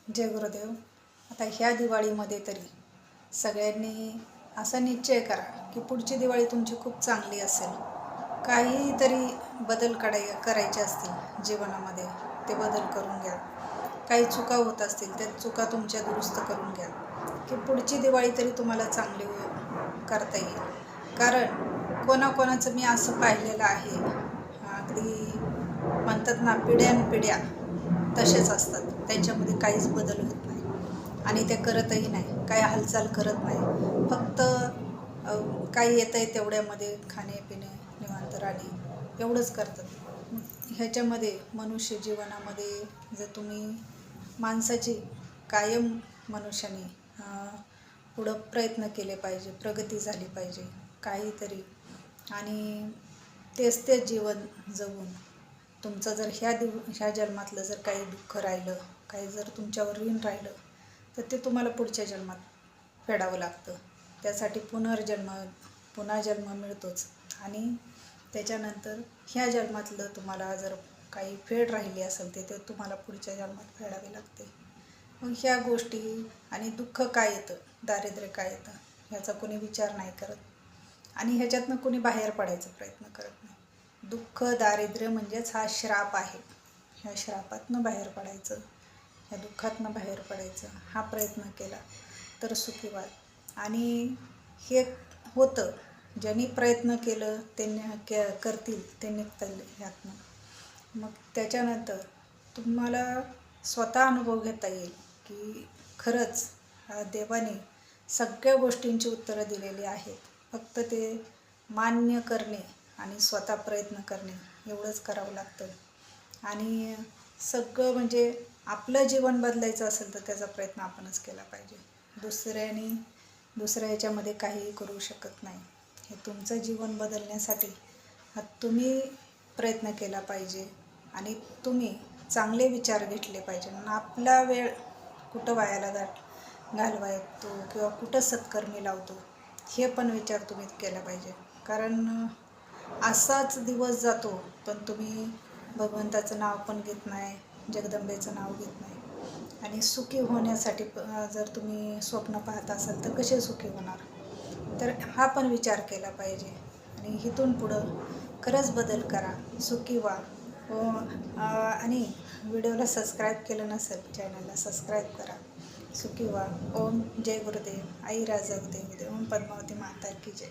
जय गुरुदेव. आता ह्या दिवाळीमध्ये तरी सगळ्यांनी असा निश्चय करा की पुढची दिवाळी तुमची खूप चांगली असेल. काहीतरी बदल करायचे असतील जीवनामध्ये, ते बदल करून घ्या. काही चुका होत असतील त्या चुका तुमच्या दुरुस्त करून घ्या की पुढची दिवाळी तरी तुम्हाला चांगली करता येईल. कारण कोणाकोणाचं मी असं पाहिलेलं आहे, अगदी म्हणतात ना, पिढ्यानपिढ्या तसेच असतात. त्यांच्यामध्ये काहीच बदल होत नाही आणि ते करतही नाही, काही हालचाल करत नाही. फक्त काही येतं आहे तेवढ्यामध्ये खाणे पिणे निवांत राहणे एवढंच करतात. ह्याच्यामध्ये मनुष्य जीवनामध्ये जर तुम्ही माणसाची कायम मनुष्याने पुढं प्रयत्न केले पाहिजे, प्रगती झाली पाहिजे काहीतरी, आणि तेच जीवन जगून तुमचं जर ह्या जन्मातलं जर काही दुःख राहिलं, काही जर तुमच्यावर ऋण राहिलं, तर ते तुम्हाला पुढच्या जन्मात फेडावं लागतं. त्यासाठी पुन्हा जन्म मिळतोच. आणि त्याच्यानंतर ह्या जन्मातलं तुम्हाला जर काही फेड राहिली असेल ते तुम्हाला पुढच्या जन्मात फेडावे लागते. मग ह्या गोष्टी आणि दुःख काय येतं, दारिद्र्य काय येतं, ह्याचा कोणी विचार नाही करत आणि ह्याच्यातनं कोणी बाहेर पडायचा प्रयत्न करत नाही. दुःख दारिद्र्य म्हणजेच हा श्राप आहे. ह्या श्रापातनं बाहेर पडायचं, ह्या दुःखातनं बाहेर पडायचं, हा प्रयत्न केला तर सुखी व्हाल. आणि हे होतं, ज्यांनी प्रयत्न केलं त्यांनी करतील ते निघतील ह्यातनं. मग त्याच्यानंतर तुम्हाला स्वतः अनुभव घेता येईल की खरंच देवाने सगळ्या गोष्टींची उत्तरं दिलेली आहेत. फक्त ते मान्य करणे आणि स्वतः प्रयत्न करणे एवढंच करावं लागतं. आणि सगळं म्हणजे आपलं जीवन बदलायचं असेल तर त्याचा प्रयत्न आपणच केला पाहिजे. दुसऱ्या ह्याच्यामध्ये काहीही करू शकत नाही. हे तुमचं जीवन बदलण्यासाठी तुम्ही प्रयत्न केला पाहिजे आणि तुम्ही चांगले विचार घेतले पाहिजे. आपला वेळ कुठं वायाला घालवायतो किंवा कुठं सत्कर्मी लावतो हे पण विचार तुम्ही केला पाहिजे. कारण असाच दिवस जातो पण तुम्ही भगवंताचं नाव पण घेत नाही, जगदंबेचं नाव घेत नाही. आणि सुखी होण्यासाठी जर तुम्ही स्वप्न पाहत असाल तर कसे सुखी होणार, तर हा पण विचार केला पाहिजे. आणि इथून पुढं खरंच बदल करा, सुखी व्हा. आणि व्हिडिओला सबस्क्राईब केलं नसेल, चॅनलला सबस्क्राईब करा. सुखी व्हा. ओम जय गुरुदेव. आई राजा देव. ओम पद्मावती माता की जय.